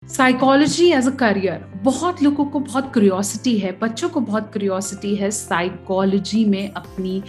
Psychology as a career, बहुत लोगों को बहुत क्यूरियोसिटी है, बच्चों को बहुत क्यूरियोसिटी है साइकोलॉजी में अपनी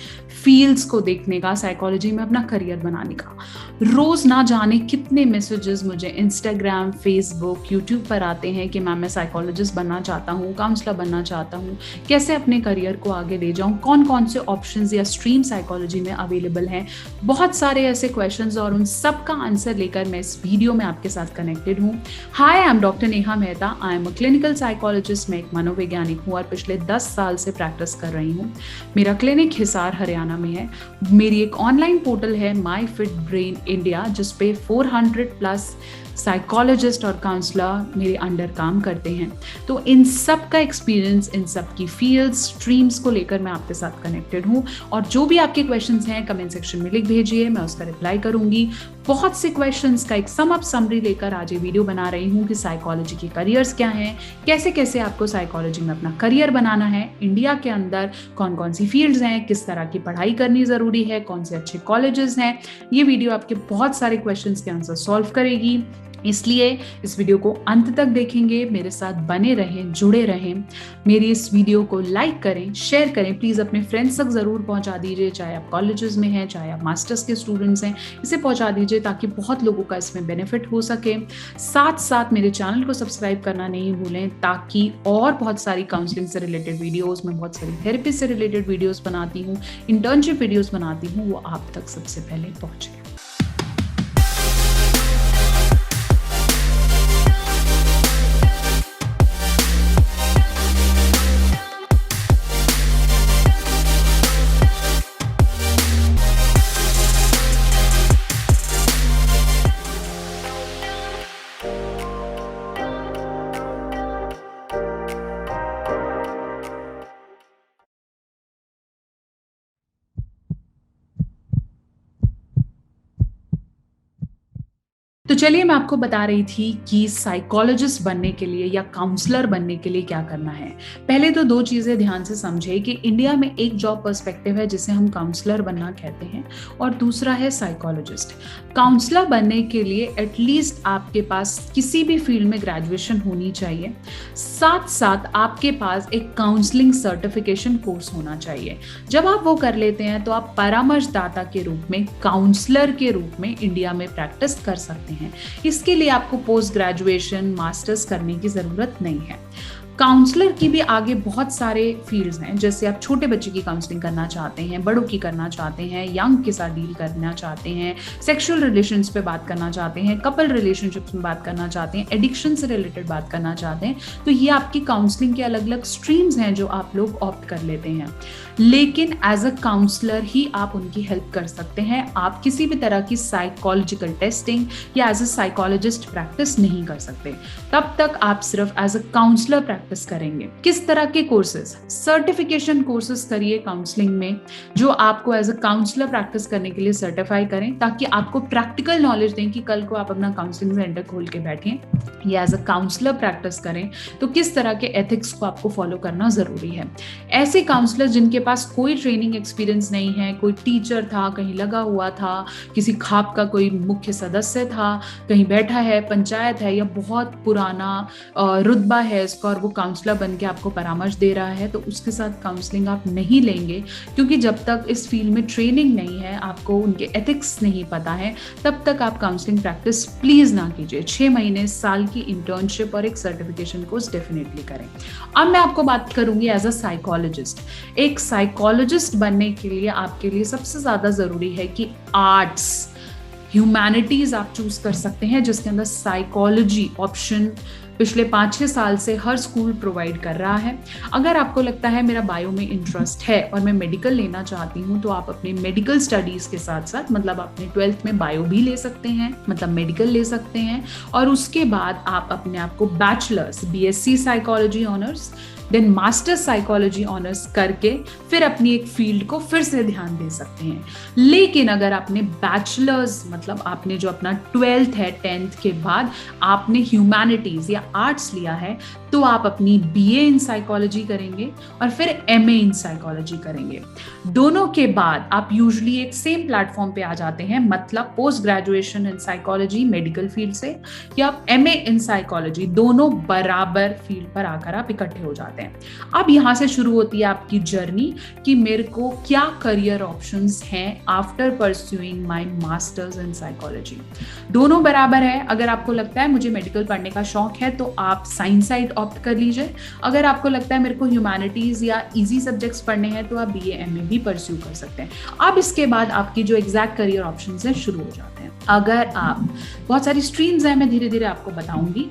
फील्ड्स को देखने का, साइकोलॉजी में अपना करियर बनाने का। रोज ना जाने कितने मैसेजेस मुझे इंस्टाग्राम, फेसबुक, यूट्यूब पर आते हैं कि मैम मैं साइकोलॉजिस्ट बनना चाहता हूँ, काउंसलर बनना चाहता हूँ, कैसे अपने करियर को आगे ले जाऊँ, कौन कौन से ऑप्शंस या स्ट्रीम साइकोलॉजी में अवेलेबल हैं। बहुत सारे ऐसे क्वेश्चंस और उन सब का आंसर लेकर मैं इस वीडियो में आपके साथ कनेक्टेड हूँ। Hi, I am doctor Neha Mehta. I am a clinical psychologist. मैं एक मनोवैज्ञानिक हूँ और पिछले 10 साल से प्रैक्टिस कर रही हूँ। मेरा क्लिनिक हिसार हरियाणा में है। मेरी एक ऑनलाइन पोर्टल है माई फिट ब्रेन इंडिया, जिसपे 400 प्लस साइकोलॉजिस्ट और काउंसलर मेरे अंडर काम करते हैं। तो इन सब का एक्सपीरियंस, इन सब की फील्ड्स, स्ट्रीम्स को लेकर मैं आपके साथ कनेक्टेड हूँ। और जो भी आपके क्वेश्चंस हैं कमेंट सेक्शन में लिख भेजिए, मैं उसका रिप्लाई करूंगी। बहुत से क्वेश्चंस का एक सम अप समरी लेकर आज ये वीडियो बना रही हूँ कि साइकोलॉजी के करियर्स क्या हैं, कैसे कैसे आपको साइकोलॉजी में अपना करियर बनाना है, इंडिया के अंदर कौन कौन सी फील्ड्स हैं, किस तरह की पढ़ाई करनी जरूरी है, कौन से अच्छे कॉलेजेस हैं। ये वीडियो आपके बहुत सारे क्वेश्चंस के आंसर सॉल्व करेगी, इसलिए इस वीडियो को अंत तक देखेंगे, मेरे साथ बने रहें, जुड़े रहें। मेरी इस वीडियो को लाइक करें, शेयर करें, प्लीज अपने फ्रेंड्स तक जरूर पहुंचा दीजिए, चाहे आप कॉलेजेस में हैं, चाहे आप मास्टर्स के स्टूडेंट्स हैं, इसे पहुंचा दीजिए ताकि बहुत लोगों का इसमें बेनिफिट हो सके। साथ साथ मेरे चैनल को सब्सक्राइब करना नहीं भूलें, ताकि और बहुत सारी काउंसलिंग से रिलेटेड वीडियोस, मैं बहुत सारी थेरेपी से रिलेटेड वीडियोस बनाती हूँ, इंटर्नशिप वीडियोस बनाती हूँ, वो आप तक सबसे पहले पहुंचे। तो चलिए मैं आपको बता रही थी कि साइकोलॉजिस्ट बनने के लिए या काउंसलर बनने के लिए क्या करना है। पहले तो दो चीजें ध्यान से समझे कि इंडिया में एक जॉब पर्सपेक्टिव है जिसे हम काउंसलर बनना कहते हैं, और दूसरा है साइकोलॉजिस्ट। काउंसलर बनने के लिए एटलीस्ट आपके पास किसी भी फील्ड में ग्रेजुएशन होनी चाहिए, साथ साथ आपके पास एक काउंसलिंग सर्टिफिकेशन कोर्स होना चाहिए। जब आप वो कर लेते हैं तो आप परामर्शदाता के रूप में, काउंसलर के रूप में इंडिया में प्रैक्टिस कर सकते हैं। इसके लिए आपको पोस्ट ग्रेजुएशन, मास्टर्स करने की जरूरत नहीं है। काउंसलर की भी आगे बहुत सारे फील्ड्स हैं, जैसे आप छोटे बच्चे की काउंसलिंग करना चाहते हैं, बड़ों की करना चाहते हैं, यंग के साथ डील करना चाहते हैं, सेक्सुअल रिलेशंस पे बात करना चाहते हैं, कपल रिलेशनशिप्स में बात करना चाहते हैं, एडिक्शन से रिलेटेड बात करना चाहते हैं, तो ये आपकी काउंसलिंग के अलग अलग स्ट्रीम्स हैं जो आप लोग ऑप्ट कर लेते हैं। लेकिन एज अ काउंसलर ही आप उनकी हेल्प कर सकते हैं। आप किसी भी तरह की साइकोलॉजिकल टेस्टिंग या एज अ साइकोलॉजिस्ट प्रैक्टिस नहीं कर सकते। तब तक आप सिर्फ एज अ काउंसलर प्रैक्टिस करेंगे। किस तरह के कोर्सेज? सर्टिफिकेशन कोर्सेज करिए काउंसलिंग में, जो आपको एज अ काउंसलर प्रैक्टिस करने के लिए सर्टिफाई करें, ताकि आपको प्रैक्टिकल नॉलेज दें कि कल को आप अपना काउंसलिंग सेंटर खोल के बैठें या एज अ काउंसलर प्रैक्टिस करें तो किस तरह के एथिक्स को आपको फॉलो करना जरूरी है। ऐसे काउंसलर जिनके पास कोई ट्रेनिंग एक्सपीरियंस नहीं है, कोई टीचर था, कहीं लगा हुआ था, किसी खाप का कोई मुख्य सदस्य था, कहीं बैठा है, पंचायत है, या बहुत पुराना रुतबा है इसका और वो काउंसलर बन के आपको परामर्श दे रहा है, तो उसके साथ काउंसलिंग आप नहीं लेंगे। क्योंकि जब तक इस फील्ड में ट्रेनिंग नहीं है, आपको उनके एथिक्स नहीं पता है, तब तक आप काउंसलिंग प्रैक्टिस प्लीज ना कीजिए। 6 महीने, साल की इंटर्नशिप और एक सर्टिफिकेशन कोर्स डेफिनेटली करें। अब मैं आपको बात करूंगी एज अ साइकोलॉजिस्ट। एक साइकोलॉजिस्ट बनने के लिए आपके लिए सबसे ज्यादा जरूरी है कि आर्ट्स, ह्यूमैनिटीज आप चूज कर सकते हैं, जिसके अंदर साइकोलॉजी ऑप्शन पिछले 5-6 साल से हर स्कूल प्रोवाइड कर रहा है। अगर आपको लगता है मेरा बायो में इंटरेस्ट है और मैं मेडिकल लेना चाहती हूँ, तो आप अपने मेडिकल स्टडीज के साथ साथ, मतलब अपने 12th में बायो भी ले सकते हैं, मतलब मेडिकल ले सकते हैं, और उसके बाद आप अपने आप को bachelors, BSc psychology honours, then master psychology honours करके फिर अपनी एक फील्ड को फिर से ध्यान दे सकते हैं। लेकिन अगर आपने बैचलर्स, मतलब आपने जो अपना 12th है, 10th के बाद आपने ह्यूमैनिटीज या आर्ट्स लिया है तो आप अपनी बीए इन साइकोलॉजी करेंगे और फिर एमए इन साइकोलॉजी करेंगे। दोनों के बाद आप यूजुअली एक सेम प्लेटफॉर्म पे आ जाते हैं, मतलब post graduation in psychology medical field से या आप एमए इन साइकोलॉजी, दोनों बराबर फील्ड पर आकर आप इकट्ठे हो जाते हैं। अब यहाँ से शुरू होती है आपकी जर्नी कि मेरे को क्या करियर ऑप्शंस हैं after pursuing my masters in psychology. दोनों बराबर है। अगर आपको लगता है मुझे मेडिकल पढ़ने का शौक है तो आप साइंस साइड ऑप्ट कर लीजिए। अगर आपको लगता है मेरे को ह्यूमैनिटीज या इजी सब्जेक्ट्स पढ़ने हैं तो आप बीए एमए भी परस्यू कर सकते हैं। अब इसके बाद आपकी जो एग्जैक्ट करियर ऑप्शंस हैं शुरू हो जाते हैं। अगर आप, बहुत सारी स्ट्रीम्स हैं, मैं धीरे धीरे आपको बताऊंगी।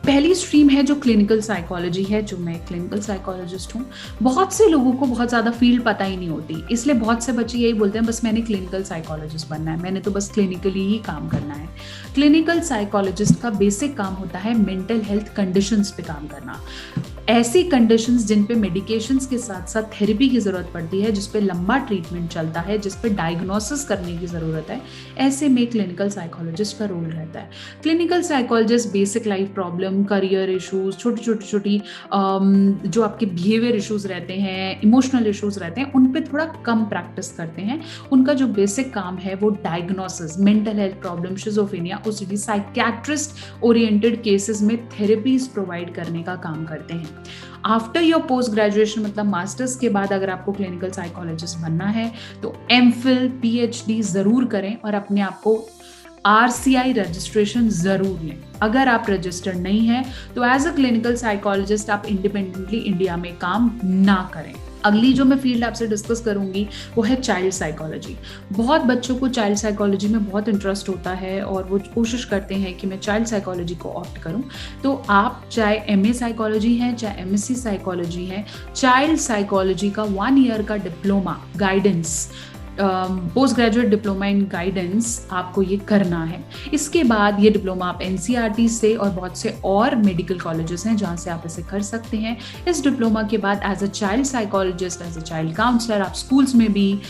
पहली स्ट्रीम है जो क्लिनिकल साइकोलॉजी है, जो मैं क्लिनिकल साइकोलॉजिस्ट हूँ। बहुत से लोगों को बहुत ज़्यादा फील्ड पता ही नहीं होती, इसलिए बहुत से बच्चे यही बोलते हैं बस मैंने क्लिनिकल साइकोलॉजिस्ट बनना है, मैंने तो बस क्लिनिकली ही काम करना है। क्लिनिकल साइकोलॉजिस्ट का बेसिक काम होता है मेंटल हेल्थ कंडीशंस पे काम करना। ऐसी कंडीशंस जिन पे मेडिकेशंस के साथ साथ थेरेपी की ज़रूरत पड़ती है, जिस पे लंबा ट्रीटमेंट चलता है, जिस पे डायग्नोसिस करने की ज़रूरत है, ऐसे में क्लिनिकल साइकोलॉजिस्ट का रोल रहता है। Clinical psychologist basic life problem, career issues, छोटी जो आपके बिहेवियर इशूज़ रहते हैं, इमोशनल इशूज़ रहते हैं, उन पे थोड़ा कम प्रैक्टिस करते हैं। उनका जो बेसिक काम है वो diagnosis, mental health problem, schizophrenia, OCD, psychiatrist oriented cases में थेरेपीज प्रोवाइड करने का काम करते हैं। आफ्टर योर पोस्ट ग्रेजुएशन, मतलब मास्टर्स के बाद अगर आपको क्लिनिकल साइकोलॉजिस्ट बनना है तो एमफिल, पीएचडी जरूर करें और अपने आप को RCI रजिस्ट्रेशन जरूर लें। अगर आप रजिस्टर्ड नहीं है तो एज अ क्लिनिकल साइकोलॉजिस्ट आप इंडिपेंडेंटली इंडिया में काम ना करें। अगली जो मैं फील्ड आपसे डिस्कस करूंगी वो है चाइल्ड साइकोलॉजी। बहुत बच्चों को चाइल्ड साइकोलॉजी में बहुत इंटरेस्ट होता है और वो कोशिश करते हैं कि मैं चाइल्ड साइकोलॉजी को ऑप्ट करूं। तो आप चाहे एमए साइकोलॉजी है, चाहे एमएससी साइकोलॉजी है, चाइल्ड साइकोलॉजी का 1 ईयर का diploma guidance, post graduate diploma in guidance आपको ये करना है। इसके बाद ये डिप्लोमा आप NCERT से और बहुत से और मेडिकल कॉलेजेस हैं जहाँ से आप इसे कर सकते हैं। इस डिप्लोमा के बाद as a child psychologist, as a child counsellor आप स्कूल्स में भी,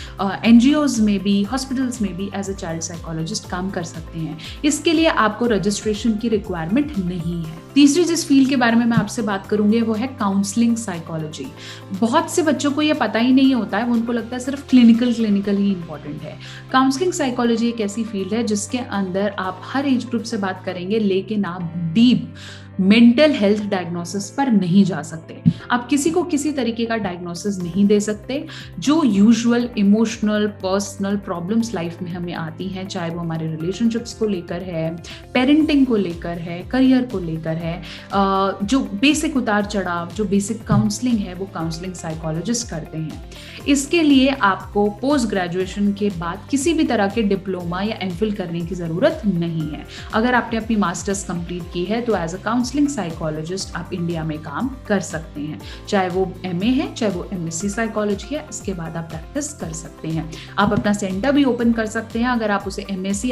NGOs में भी, हॉस्पिटल्स में भी एज अ चाइल्ड साइकोलॉजिस्ट काम कर सकते हैं। इसके लिए आपको रजिस्ट्रेशन की रिक्वायरमेंट नहीं है। तीसरी जिस फील्ड के बारे में मैं आपसे बात करूंगी वो है काउंसलिंग साइकोलॉजी। बहुत से बच्चों को ये पता ही नहीं होता है, उनको लगता है सिर्फ क्लिनिकल ही इंपॉर्टेंट है। काउंसलिंग साइकोलॉजी एक ऐसी फील्ड है जिसके अंदर आप हर एज ग्रुप से बात करेंगे, लेकिन आप डीप मेंटल हेल्थ डायग्नोसिस पर नहीं जा सकते। आप किसी को किसी तरीके का डायग्नोसिस नहीं दे सकते। जो usual emotional personal problems life में हमें आती हैं, चाहे वो हमारे रिलेशनशिप्स को लेकर है, पेरेंटिंग को लेकर है, करियर को लेकर है, जो बेसिक उतार चढ़ाव, जो बेसिक काउंसलिंग है वो काउंसलिंग साइकोलॉजिस्ट करते हैं। इसके लिए आपको पोस्ट ग्रेजुएशन के बाद किसी भी तरह के डिप्लोमा या एमफिल करने की ज़रूरत नहीं है। अगर आपने अपनी मास्टर्स कंप्लीट की है तो एज अ काउंसलिंग साइकोलॉजिस्ट आप इंडिया में काम कर सकते हैं, चाहे वो एमए है, चाहे वो एमएससी साइकोलॉजी है। इसके बाद आप प्रैक्टिस कर सकते हैं। आप अपना सेंटर भी ओपन कर सकते हैं अगर आप उसे MSc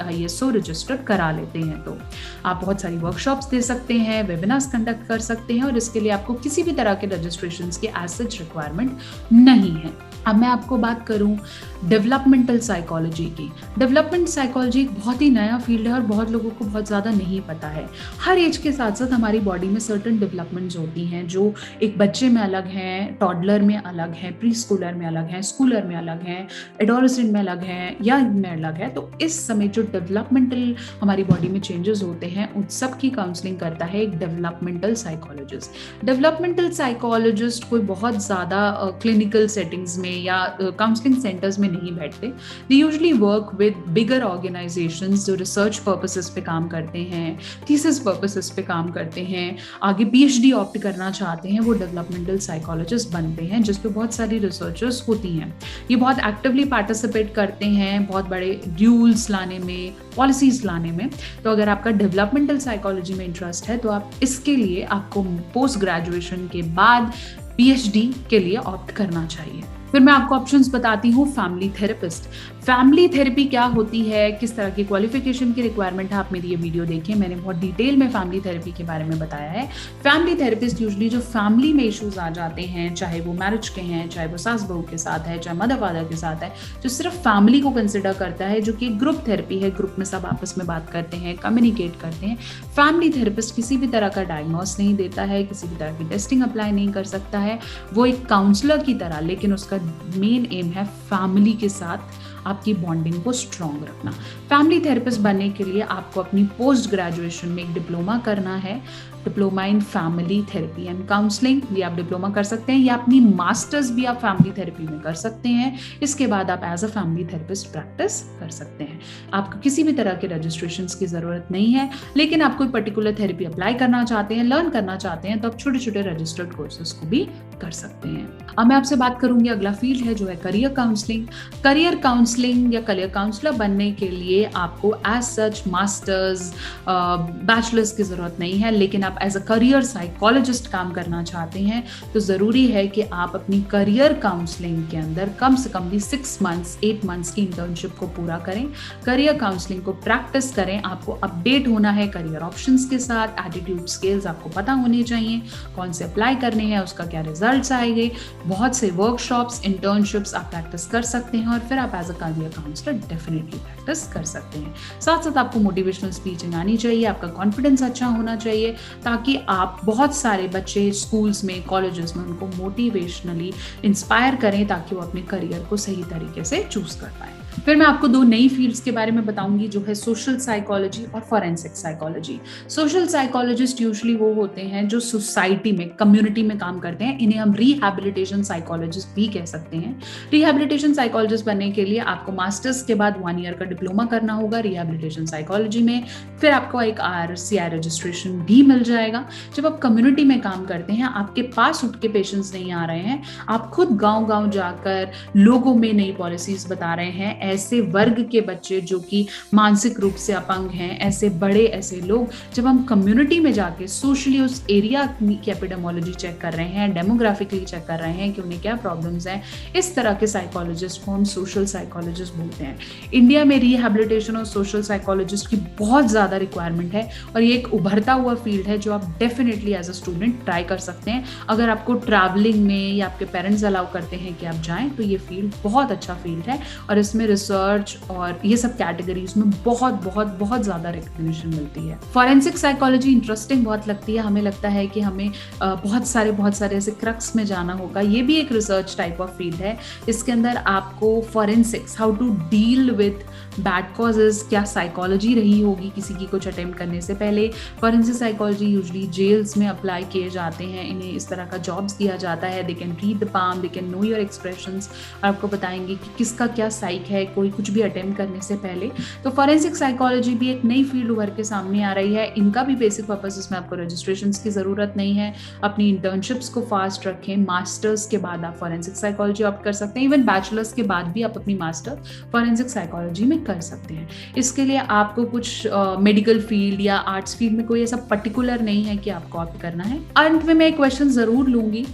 ISO रजिस्टर्ड करा लेते हैं तो। आप बहुत सारी वर्कशॉप्स दे सकते हैं, वेबिनार्स कंडक्ट कर सकते हैं और इसके लिए आपको किसी भी तरह के रजिस्ट्रेशन की एज सच रिक्वायरमेंट नहीं है। अब मैं आपको बात करूं डेवलपमेंटल साइकोलॉजी की। डेवलपमेंट साइकोलॉजी एक बहुत ही नया फील्ड है और बहुत लोगों को बहुत ज़्यादा नहीं पता है। हर एज के साथ साथ हमारी बॉडी में सर्टेन डेवलपमेंट्स होती हैं जो एक बच्चे में अलग हैं, टॉडलर में अलग हैं, प्री स्कूलर में अलग हैं, स्कूलर में अलग हैं, एडोलेसेंट में अलग हैं, यंग में अलग है। तो इस समय जो डेवलपमेंटल हमारी बॉडी में चेंजेस होते हैं उन सब की काउंसलिंग करता है एक डेवलपमेंटल साइकोलॉजिस्ट। डेवलपमेंटल साइकोलॉजिस्ट कोई बहुत ज़्यादा क्लिनिकल सेटिंग्स में या काउंसलिंग सेंटर्स में नहीं बैठते। They usually work with bigger organisations जो रिसर्च पर्पसेस पे काम करते हैं, थीसिस पर्पसेस पे काम करते हैं, आगे PhD ऑप्ट करना चाहते हैं, वो डेवलपमेंटल साइकोलॉजिस्ट बनते हैं जिस पे बहुत सारी रिसर्चर्स होती हैं। ये बहुत एक्टिवली पार्टिसिपेट करते हैं बहुत बड़े रूल्स लाने में, पॉलिसीज लाने में। तो अगर आपका डेवलपमेंटल साइकोलॉजी में इंटरेस्ट है तो आप इसके लिए आपको पोस्ट ग्रेजुएशन के बाद PhD के लिए ऑप्ट करना चाहिए। फिर मैं आपको ऑप्शंस बताती हूँ। Family therapist. फैमिली थेरेपी क्या होती है, किस तरह की क्वालिफिकेशन की रिक्वायरमेंट है, आप मेरी ये वीडियो देखें, मैंने बहुत डिटेल में फैमिली थेरेपी के बारे में बताया है। फैमिली थेरेपिस्ट यूजुअली जो फैमिली में इश्यूज आ जाते हैं, चाहे वो मैरिज के हैं, चाहे वो सास बहू के साथ है, चाहे मदर फादर के साथ है, जो सिर्फ फैमिली को कंसिडर करता है, जो कि ग्रुप थेरेपी है, ग्रुप में सब आपस में बात करते हैं, कम्युनिकेट करते हैं। फैमिली थेरेपिस्ट किसी भी तरह का डायग्नोस नहीं देता है, किसी भी तरह की टेस्टिंग अप्लाई नहीं कर सकता है, वो एक काउंसलर की तरह, लेकिन उसका मेन एम है फैमिली के साथ आपकी बॉन्डिंग को स्ट्रॉन्ग रखना। फैमिली थेरेपिस्ट बनने के लिए आपको अपनी पोस्ट ग्रेजुएशन में एक डिप्लोमा करना है, diploma in family therapy and counselling, ये आप डिप्लोमा कर सकते हैं, या अपनी मास्टर्स भी आप फैमिली थेरेपी में कर सकते हैं। इसके बाद आप as a family therapist practice कर सकते हैं। आपको किसी भी तरह के रजिस्ट्रेशन की जरूरत नहीं है, लेकिन आप कोई पर्टिकुलर थेरेपी अप्लाई करना चाहते हैं, लर्न करना चाहते हैं, तो आप छोटे छोटे रजिस्टर्ड कोर्सेज को भी कर सकते हैं। अब मैं आपसे बात करूंगी, अगला फील्ड है जो है करियर काउंसलिंग। करियर काउंसलिंग या करियर काउंसलर बनने के लिए आपको एज सच मास्टर्स, बैचलर्स की जरूरत नहीं है, लेकिन आप एज अ करियर साइकोलॉजिस्ट काम करना चाहते हैं तो जरूरी है कि आप अपनी करियर काउंसलिंग के अंदर कम से कम भी 6 मंथ्स 8 मंथ्स की इंटर्नशिप को पूरा करें, करियर काउंसलिंग को प्रैक्टिस करें। आपको अपडेट होना है करियर ऑप्शंस के साथ, एटीट्यूड स्किल्स आपको पता होने चाहिए, कौन से अप्लाई करने हैं, उसका क्या रिजल्ट्स आएंगे। बहुत से वर्कशॉप्स, इंटर्नशिप्स आप प्रैक्टिस कर सकते हैं और फिर आप as a career counsellor definitely practice कर सकते हैं। साथ साथ आपको मोटिवेशनल स्पीचिंग आनी चाहिए, आपका कॉन्फिडेंस अच्छा होना चाहिए, ताकि आप बहुत सारे बच्चे स्कूल्स में, कॉलेजेस में उनको मोटिवेशनली इंस्पायर करें, ताकि वो अपने करियर को सही तरीके से चूज कर पाए। फिर मैं आपको 2 नई फील्ड्स के बारे में बताऊंगी, जो है सोशल साइकोलॉजी और forensic psychology. Social psychologist usually वो होते हैं जो सोसाइटी में, कम्युनिटी में काम करते हैं, इन्हें हम रिहैबिलिटेशन साइकोलॉजिस्ट भी कह सकते हैं। रिहैबिलिटेशन साइकोलॉजिस्ट बनने के लिए आपको मास्टर्स के बाद 1 ईयर का डिप्लोमा करना होगा रिहैबिलिटेशन साइकोलॉजी में, फिर आपको एक RCI रजिस्ट्रेशन भी मिल जाएगा। जब आप कम्युनिटी में काम करते हैं, आपके पास उठ के पेशेंट्स नहीं आ रहे हैं, आप खुद गांव-गांव जाकर लोगों में नई पॉलिसीज बता रहे हैं, ऐसे वर्ग के बच्चे जो कि मानसिक रूप से अपंग हैं, ऐसे बड़े, ऐसे लोग, जब हम कम्युनिटी में जाके सोशली उस एरिया की एपिडेमोलॉजी चेक कर रहे हैं, डेमोग्राफिकली चेक कर रहे हैं कि उन्हें क्या प्रॉब्लम्स हैं, इस तरह के साइकोलॉजिस्ट को हम सोशल साइकोलॉजिस्ट बोलते हैं। इंडिया में रिहैबिलिटेशन और सोशल साइकोलॉजिस्ट की बहुत ज़्यादा रिक्वायरमेंट है और ये एक उभरता हुआ फील्ड है जो आप definitely as a student try कर सकते हैं। अगर आपको ट्रैवलिंग में या आपके पेरेंट्स अलाउ करते हैं कि आप जाएं, तो ये फील्ड बहुत अच्छा फील्ड है और इसमें रिसर्च और ये सब कैटेगरीज में बहुत बहुत बहुत ज्यादा रिकग्निशन मिलती है। फॉरेंसिक साइकोलॉजी इंटरेस्टिंग बहुत लगती है, हमें लगता है कि हमें बहुत सारे ऐसे क्रक्स में जाना होगा। ये भी एक रिसर्च टाइप ऑफ फील्ड है। इसके अंदर आपको forensics, how to deal with bad causes, क्या साइकोलॉजी रही होगी किसी की कुछ अटेम्प्ट करने से पहले। फॉरेंसिक साइकोलॉजी यूजुअली जेल्स में अप्लाई किए जाते हैं, इन्हें इस तरह का जॉब्स दिया जाता है। They can read the palm, they can know your expressions, और आपको बताएंगे कि किसका क्या साइक है कोई कुछ भी अटेम्प्ट करने से पहले। तो फॉरेंसिक साइकोलॉजी भी एक नई फील्ड उभर के सामने आ रही है। इनका भी बेसिक पर्पस, इसमें आपको रजिस्ट्रेशन की जरूरत नहीं है। अपनी इंटर्नशिप्स को फास्ट रखें, मास्टर्स के बाद आप फॉरेंसिक साइकोलॉजी ऑप्ट कर सकते हैं। इवन बैचलर्स के बाद भी आप अपनी मास्टर फॉरेंसिक साइकोलॉजी में कर सकते हैं। इसके लिए आपको कुछ मेडिकल फील्ड या आर्ट्स फील्ड में कोई ऐसा पर्टिकुलर नहीं है कि आपको ऑप्ट करना है। अंत में मैं एक क्वेश्चन जरूर लूंगी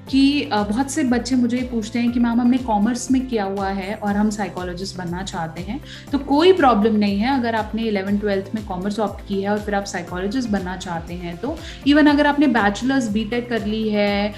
कि बहुत से बच्चे मुझे पूछते हैं कि मैम हमने कॉमर्स में किया हुआ है और हम साइकोलॉजिस्ट बनना चाहते हैं। तो कोई प्रॉब्लम नहीं है अगर आपने 11th-12th में कॉमर्स ऑप्ट की है और फिर आप साइकोलॉजिस्ट बनना चाहते हैं। तो इवन अगर आपने बैचलर्स BTech कर ली है,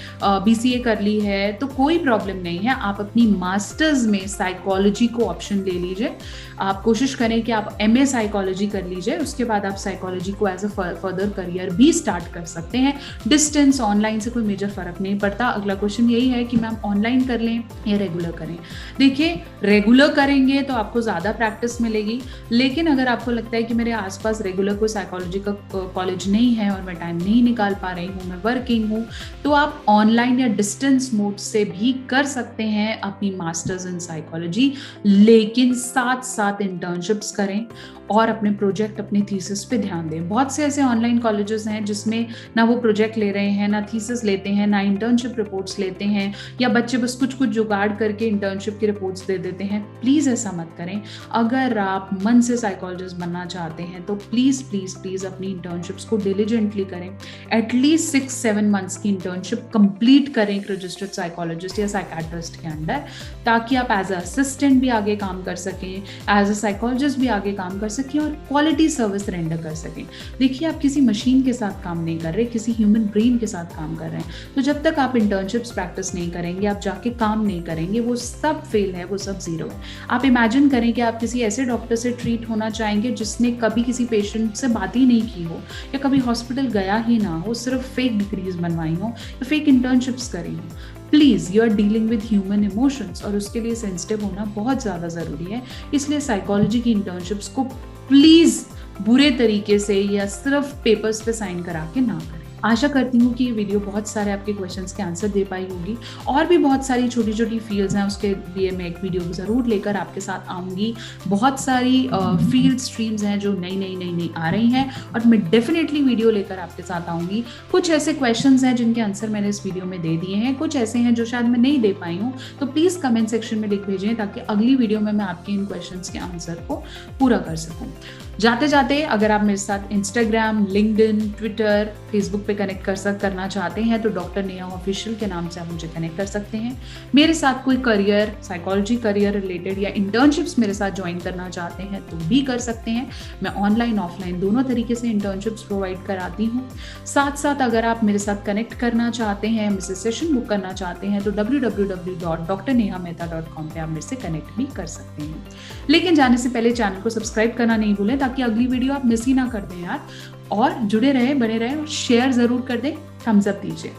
BCA कर ली है, तो कोई प्रॉब्लम नहीं है। आप अपनी मास्टर्स में साइकोलॉजी को ऑप्शन ले लीजिए। आप कोशिश करें कि आप MA साइकोलॉजी कर लीजिए, उसके बाद आप साइकोलॉजी को एज अ फर्दर करियर भी स्टार्ट कर सकते हैं। डिस्टेंस, ऑनलाइन से कोई मेजर फर्क नहीं पड़ता। अगला क्वेश्चन यही है कि मैम ऑनलाइन कर लें या रेगुलर करें। देखिए, रेगुलर करेंगे तो आपको ज़्यादा प्रैक्टिस मिलेगी, लेकिन अगर आपको लगता है कि मेरे आसपास रेगुलर कोई साइकोलॉजी का कॉलेज नहीं है और मैं टाइम नहीं निकाल पा रही हूँ, मैं वर्किंग हूँ, तो आप ऑनलाइन या डिस्टेंस मोड से भी कर सकते हैं अपनी मास्टर्स इन साइकोलॉजी, लेकिन साथ साथ इंटर्नशिप्स करें और अपने प्रोजेक्ट, अपने थीसिस पे ध्यान दें। बहुत से ऐसे ऑनलाइन कॉलेजेस हैं जिसमें ना वो प्रोजेक्ट ले रहे हैं, ना थीसिस लेते हैं, ना इंटर्नशिप रिपोर्ट्स लेते हैं, या बच्चे बस कुछ जुगाड़ करके इंटर्नशिप की रिपोर्ट्स दे देते हैं। प्लीज प्लीज़ ऐसा मत करें। अगर आप मन से साइकोलॉजिस्ट बनना चाहते हैं तो प्लीज़ प्लीज़ प्लीज़ अपनी इंटर्नशिप्स को डिलीजेंटली करें। एटलीस्ट 6-7 मंथ्स की इंटर्नशिप कंप्लीट करें एक रजिस्टर्ड साइकोलॉजिस्ट या साइकाट्रिस्ट के अंडर, ताकि आप एज अ असिस्टेंट भी आगे काम कर सकें, एज अ साइकोलॉजिस्ट भी आगे काम कर सकें और क्वालिटी सर्विस रेंडर कर सकें। देखिए, आप किसी मशीन के साथ काम नहीं कर रहे, किसी ह्यूमन ब्रेन के साथ काम कर रहे हैं। तो जब तक आप इंटर्नशिप्स प्रैक्टिस नहीं करेंगे, आप जाके काम नहीं करेंगे, वो सब फेल है, वो सब जीरो है। आप इमेजिन करें कि आप किसी ऐसे डॉक्टर से ट्रीट होना चाहेंगे जिसने कभी किसी पेशेंट से बात ही नहीं की हो या कभी हॉस्पिटल गया ही ना हो, सिर्फ फेक डिग्रीज बनवाई हो या फेक इंटर्नशिप्स करी हो। Please, you are dealing with human emotions और उसके लिए सेंसिटिव होना बहुत ज़्यादा ज़रूरी है। इसलिए साइकोलॉजी की इंटर्नशिप्स को प्लीज़ बुरे तरीके से या सिर्फ पेपर्स पे साइन करा के ना करें। आशा करती हूँ कि ये वीडियो बहुत सारे आपके क्वेश्चंस के आंसर दे पाई होगी। और भी बहुत सारी छोटी छोटी फील्ड्स हैं, उसके लिए मैं एक वीडियो ज़रूर लेकर आपके साथ आऊँगी। बहुत सारी फील्ड स्ट्रीम्स हैं जो नई आ रही हैं और मैं डेफिनेटली वीडियो लेकर आपके साथ आऊँगी। कुछ ऐसे क्वेश्चंस हैं जिनके आंसर मैंने इस वीडियो में दे दिए हैं, कुछ ऐसे हैं जो शायद मैं नहीं दे पाई हूँ, तो प्लीज़ कमेंट सेक्शन में लिख भेजें ताकि अगली वीडियो में मैं आपके इन क्वेश्चंस के आंसर को पूरा कर सकूँ। जाते जाते अगर आप मेरे साथ इंस्टाग्राम, लिंक्डइन, ट्विटर, फेसबुक पे कनेक्ट करना चाहते हैं तो डॉक्टर नेहा ऑफिशियल के नाम से आप मुझे कनेक्ट कर सकते हैं। मेरे साथ कोई करियर, साइकोलॉजी करियर रिलेटेड या इंटर्नशिप्स मेरे साथ ज्वाइन करना चाहते हैं तो भी कर सकते हैं। मैं ऑनलाइन ऑफलाइन दोनों तरीके से इंटर्नशिप्स प्रोवाइड कराती हूँ। साथ साथ अगर आप मेरे साथ कनेक्ट करना चाहते हैं, मुझसे सेशन बुक करना चाहते हैं तो www.drnehamehta.com पे आप मेरे से कनेक्ट भी कर सकते हैं। लेकिन जाने से पहले चैनल को सब्सक्राइब करना नहीं भूलें ताकि अगली वीडियो आप मिस ही ना कर दें यार। और जुड़े रहे, बने रहे और शेयर जरूर कर दें, थम्स अप दीजिए।